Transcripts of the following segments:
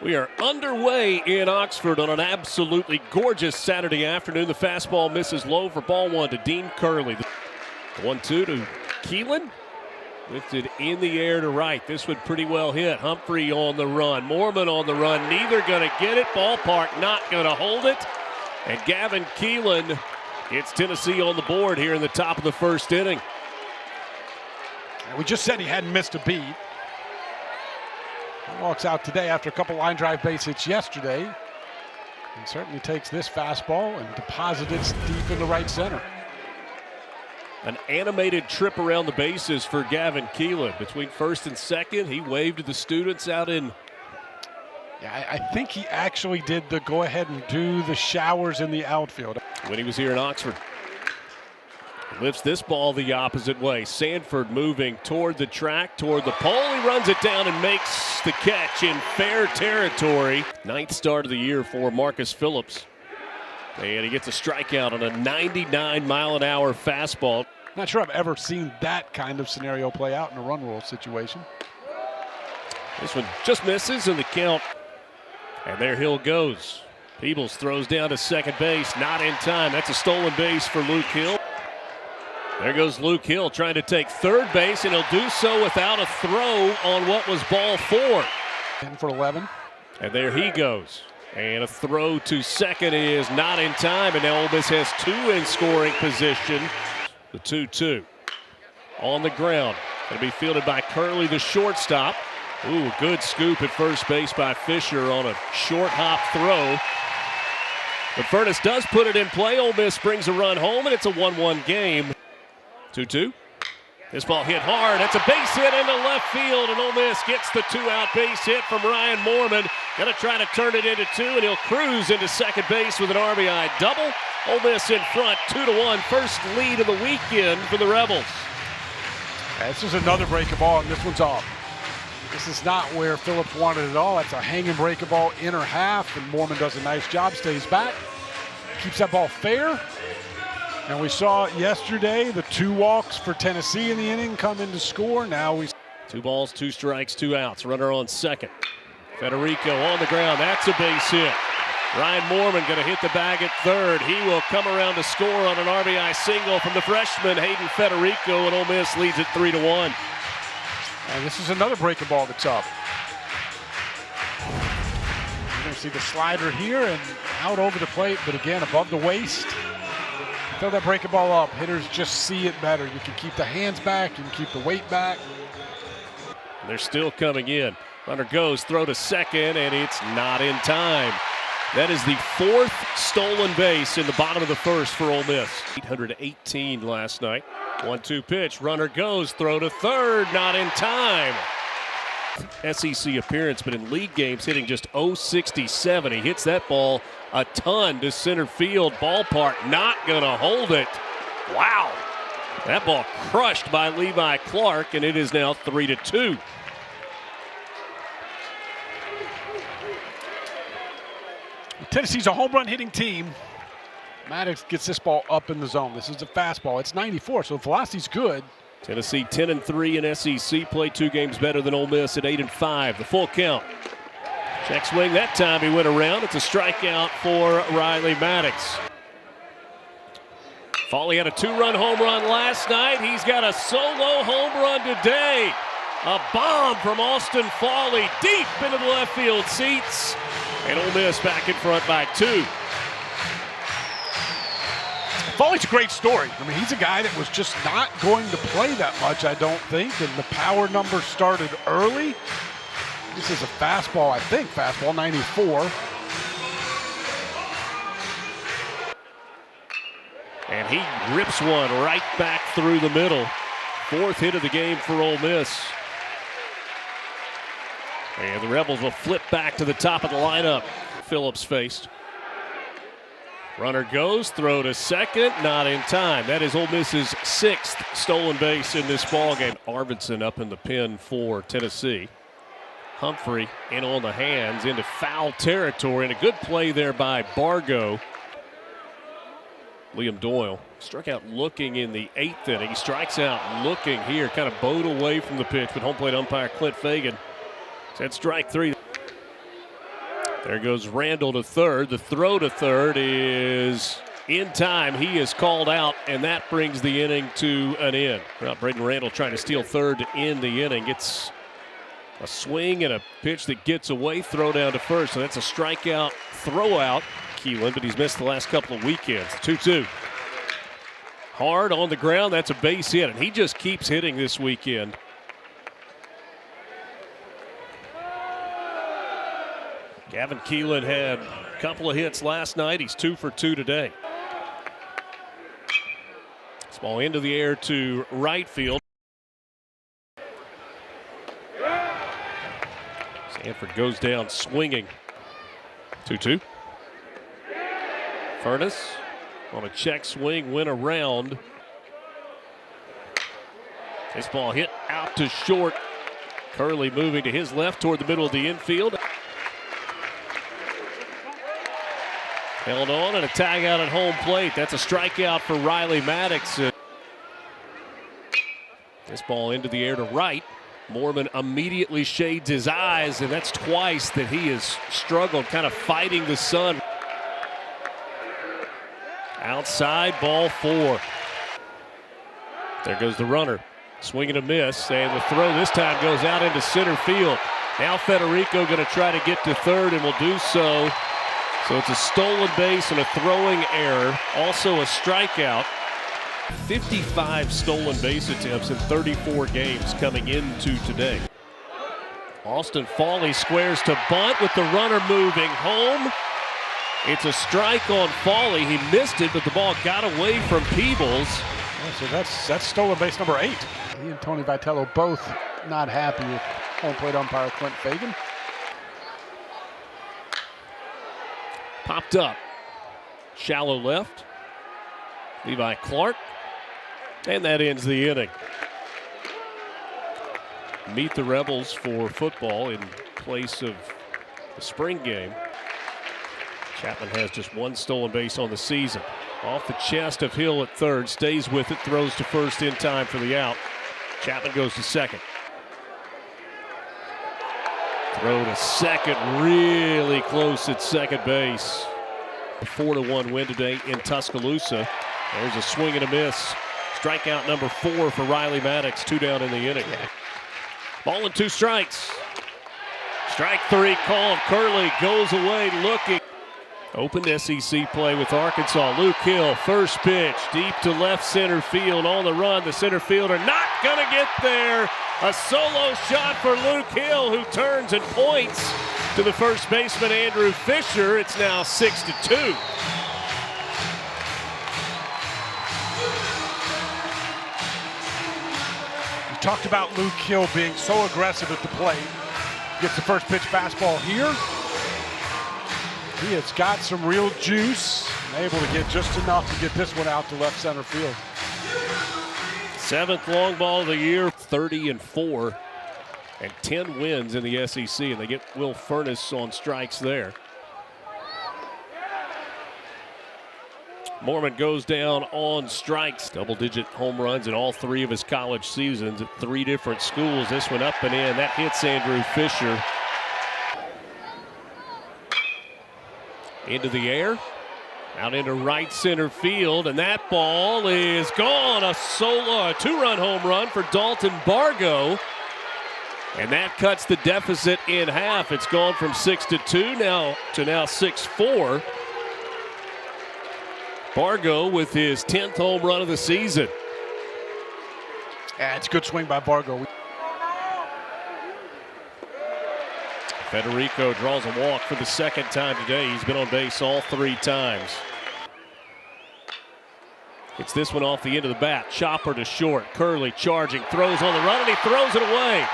We are underway in Oxford on an absolutely gorgeous Saturday afternoon. The fastball misses low for ball one to Dean Curley. The 1-2 to Keelan. Lifted in the air to right. This would pretty well hit. Humphrey on the run. Mormon on the run. Neither going to get it. Ballpark not going to hold it. And Gavin Keelan gets Tennessee on the board here in the top of the first inning. And we just said he hadn't missed a beat. He walks out today after a couple line drive base hits yesterday. And certainly takes this fastball and deposits it deep into right center. An animated trip around the bases for Gavin Keelan. Between first and second, he waved to the students out in. Yeah, I think he actually did the go ahead and do the showers in the outfield. When he was here in Oxford. Lifts this ball the opposite way. Sanford moving toward the track, toward the pole. He runs it down and makes the catch in fair territory. Ninth start of the year for Marcus Phillips. And he gets a strikeout on a 99-mile-an-hour fastball. Not sure I've ever seen that kind of scenario play out in a run rule situation. This one just misses in the count. And there Hill goes. Peebles throws down to second base, not in time. That's a stolen base for Luke Hill. There goes Luke Hill trying to take third base, and he'll do so without a throw on what was ball four. 10 for 11. And there he goes. And a throw to second is not in time, and now Ole Miss has two in scoring position. The 2-2 on the ground. Going to be fielded by Curley, the shortstop. Ooh, good scoop at first base by Fisher on a short hop throw. But Furness does put it in play. Ole Miss brings a run home, and it's a 1-1 game. 2-2. This ball hit hard. That's a base hit into left field, and Ole Miss gets the two-out base hit from Ryan Mormon. Going to try to turn it into two, and he'll cruise into second base with an RBI double. Ole Miss in front, 2-1. First lead of the weekend for the Rebels. This is another breaking ball, and this one's off. This is not where Phillips wanted it all. That's a hanging breaking ball, inner half, and Mormon does a nice job, stays back, keeps that ball fair. And we saw yesterday the two walks for Tennessee in the inning come in to score. Now we 2 balls, 2 strikes, 2 outs. Runner on second. Federico on the ground. That's a base hit. Ryan Mormon going to hit the bag at third. He will come around to score on an RBI single from the freshman Hayden Federico, and Ole Miss leads it 3-1. And this is another breaking ball that's up. You're going to see the slider here and out over the plate, but again above the waist. Throw that breaking ball up. Hitters just see it better. You can keep the hands back. You can keep the weight back. They're still coming in. Runner goes, throw to second, and it's not in time. That is the 4th stolen base in the bottom of the first for Ole Miss. 818 last night. 1-2 pitch. Runner goes, throw to third, not in time. SEC appearance, but in league games hitting just .067. He hits that ball a ton to center field. Ballpark not going to hold it. Wow. That ball crushed by Levi Clark, and it is now 3-2. Tennessee's a home run hitting team. Maddox gets this ball up in the zone. This is a fastball. It's 94, so the velocity's good. Tennessee 10-3 in SEC play, 2 games better than Ole Miss at 8-5. The full count. Check swing that time he went around. It's a strikeout for Riley Maddox. Foley had a 2-run home run last night. He's got a solo home run today. A bomb from Austin Foley deep into the left field seats. And Ole Miss back in front by 2. Foley's a great story. I mean, he's a guy that was just not going to play that much, I don't think, and the power numbers started early. This is a fastball, I think, fastball 94. And he rips one right back through the middle. 4th hit of the game for Ole Miss. And the Rebels will flip back to the top of the lineup. Phillips faced. Runner goes, throw to second, not in time. That is Ole Miss's 6th stolen base in this ballgame. Arvidsson up in the pen for Tennessee. Humphrey in on the hands into foul territory, and a good play there by Bargo. Liam Doyle struck out looking in the 8th inning. He strikes out looking here, kind of bowed away from the pitch, but home plate umpire Clint Fagan said strike 3. There goes Randall to third. The throw to third is in time. He is called out, and that brings the inning to an end. Well, Braden Randall trying to steal third to end the inning. Gets a swing and a pitch that gets away, throw down to first. So that's a strikeout, throw out, Keelan, but he's missed the last couple of weekends. 2-2. Hard on the ground. That's a base hit, and he just keeps hitting this weekend. Gavin Keelan had a couple of hits last night. He's 2 for 2 today. Ball into the air to right field. Sanford goes down swinging. 2-2. Furness on a check swing, went around. This ball hit out to short. Curley moving to his left toward the middle of the infield. Held on and a tag out at home plate. That's a strikeout for Riley Maddox. This ball into the air to right. Mormon immediately shades his eyes, and that's twice that he has struggled, kind of fighting the sun. Outside, ball 4. There goes the runner. Swing and a miss, and the throw this time goes out into center field. Now Federico going to try to get to third and will do so. So it's a stolen base and a throwing error, also a strikeout. 55 stolen base attempts in 34 games coming into today. Austin Fawley squares to bunt with the runner moving home. It's a strike on Fawley. He missed it, but the ball got away from Peebles. Yeah, so that's stolen base number 8. He and Tony Vitello both not happy with home plate umpire Clint Fagan. Popped up. Shallow left. Levi Clark. And that ends the inning. Meet the Rebels for football in place of the spring game. Chapman has just 1 stolen base on the season. Off the chest of Hill at third. Stays with it. Throws to first in time for the out. Chapman goes to second. Throw to second. Really close at second base. A 4-1 win today in Tuscaloosa. There's a swing and a miss. Strikeout number 4 for Riley Maddox. 2 down in the inning. Ball and 2 strikes. Strike 3 called. Curley goes away looking. Opened SEC play with Arkansas. Luke Hill, first pitch, deep to left center field on the run. The center fielder not gonna get there. A solo shot for Luke Hill, who turns and points to the first baseman, Andrew Fisher. It's now 6-2. We talked about Luke Hill being so aggressive at the plate. Gets the first pitch fastball here. He has got some real juice and able to get just enough to get this one out to left center field. 7th long ball of the year, 30-4, and 10 wins in the SEC, and they get Will Furness on strikes there. Mormon goes down on strikes. Double-digit home runs in all 3 of his college seasons at 3 different schools. This one up and in. That hits Andrew Fisher. Into the air, out into right center field, and that ball is gone. A 2-run home run for Dalton Bargo, and that cuts the deficit in half. It's gone from 6-2 now to 6-4. Bargo with his 10th home run of the season. Yeah, it's a good swing by Bargo. Federico draws a walk for the 2nd time today. He's been on base all 3 times. It's this one off the end of the bat. Chopper to short. Curley charging, throws on the run, and he throws it away.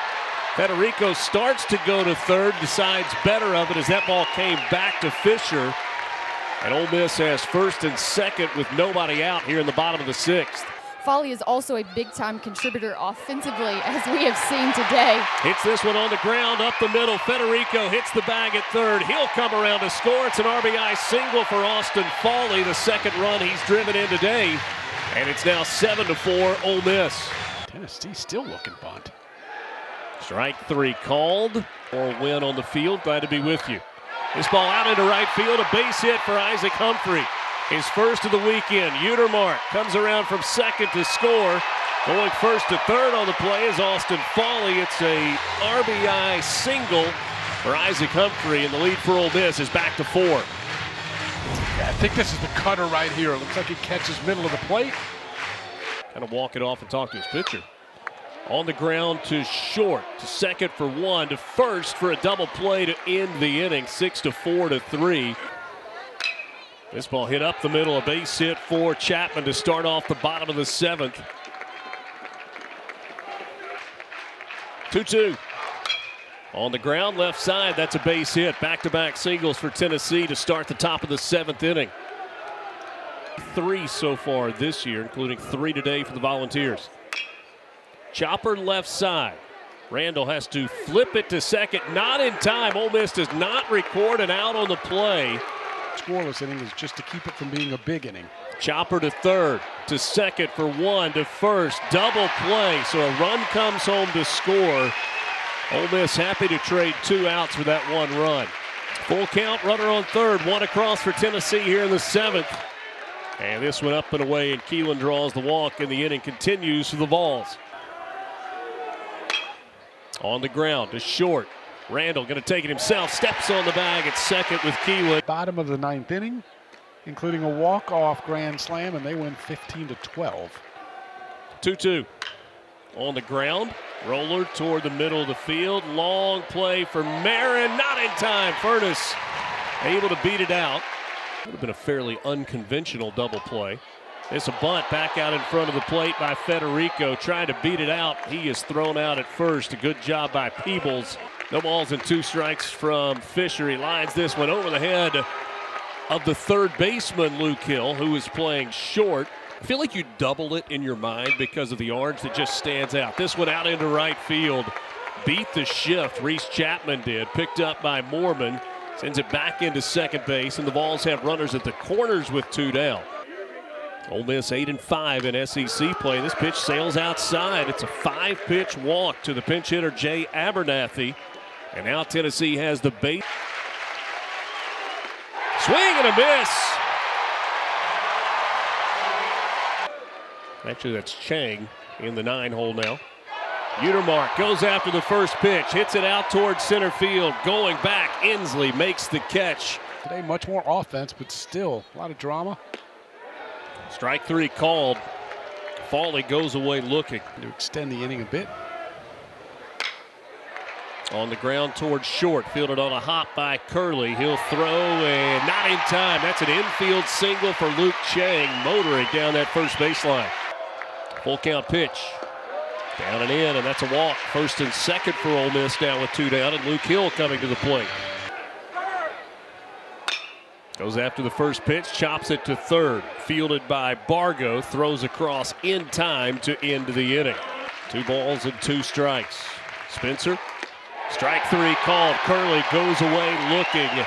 Federico starts to go to third, decides better of it as that ball came back to Fisher. And Ole Miss has first and second with nobody out here in the bottom of the 6th. Foley is also a big-time contributor offensively, as we have seen today. Hits this one on the ground, up the middle. Federico hits the bag at third. He'll come around to score. It's an RBI single for Austin Foley, the 2nd run he's driven in today. And it's now 7-4 Ole Miss. Tennessee still looking bunt. Strike 3 called. Or win on the field. Glad to be with you. This ball out into right field, a base hit for Isaac Humphrey. His first of the weekend. Utermark comes around from second to score. Going first to third on the play is Austin Foley. It's a RBI single for Isaac Humphrey, and the lead for Ole Miss is back to 4. Yeah, I think this is the cutter right here. It looks like he catches middle of the plate. Kind of walk it off and talk to his pitcher. On the ground to short, to second for 1, to first for a double play to end the inning. 6-4 to 3. This ball hit up the middle, a base hit for Chapman to start off the bottom of the 7th. 2-2. On the ground, left side, that's a base hit. Back-to-back singles for Tennessee to start the top of the 7th inning. 3 so far this year, including 3 today for the Volunteers. Chopper left side. Randall has to flip it to second, not in time. Ole Miss does not record an out on the play. Scoreless inning is just to keep it from being a big inning. Chopper to third, to second for 1, to first, double play. So a run comes home to score. Ole Miss happy to trade 2 outs for that 1 run. Full count, runner on third, 1 across for Tennessee here in the 7th. And this one up and away, and Keelan draws the walk, and the inning continues for the Vols. On the ground to short. Randall going to take it himself, steps on the bag at second with Keelan. Bottom of the 9th inning, including a walk-off grand slam, and they win 15-12. 2-2. On the ground, roller toward the middle of the field. Long play for Marin, not in time. Furness able to beat it out. Would have been a fairly unconventional double play. It's a bunt back out in front of the plate by Federico, trying to beat it out. He is thrown out at first. A good job by Peebles. No balls and 2 strikes from Fisher. He lines this one over the head of the third baseman, Luke Hill, who is playing short. I feel like you double it in your mind because of the orange that just stands out. This one out into right field. Beat the shift. Reese Chapman did. Picked up by Moorman. Sends it back into second base, and the Vols have runners at the corners with 2 down. Ole Miss 8-5 in SEC play. This pitch sails outside. It's a 5-pitch walk to the pinch hitter, Jay Abernathy. And now Tennessee has the base. Swing and a miss. Actually, that's Chang in the 9-hole now. Utermark goes after the first pitch, hits it out towards center field. Going back, Inslee makes the catch. Today, much more offense, but still a lot of drama. Strike 3 called. Foley goes away looking. To extend the inning a bit. On the ground towards short, fielded on a hop by Curley. He'll throw and not in time. That's an infield single for Luke Chang, motoring down that first baseline. Full count pitch. Down and in, and that's a walk. First and second for Ole Miss now with 2 down, and Luke Hill coming to the plate. Goes after the first pitch, chops it to third. Fielded by Bargo, throws across in time to end the inning. 2 balls and 2 strikes. Spencer, strike 3 called. Curley goes away looking.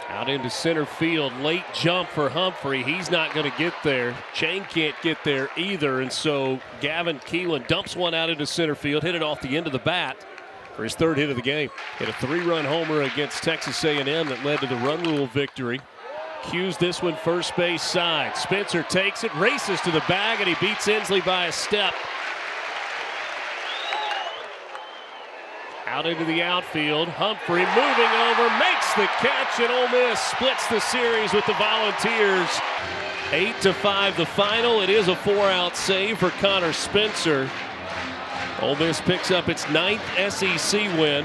Out into center field, late jump for Humphrey. He's not going to get there. Chang can't get there either, and so Gavin Keelan dumps one out into center field, hit it off the end of the bat for his 3rd hit of the game. Hit a 3-run homer against Texas A&M that led to the run rule victory. Cues this one first base side. Spencer takes it, races to the bag, and he beats Inslee by a step. Out into the outfield. Humphrey moving over, makes the catch, and Ole Miss splits the series with the Volunteers. 8-5 the final. It is a 4-out save for Connor Spencer. Ole Miss picks up its 9th SEC win.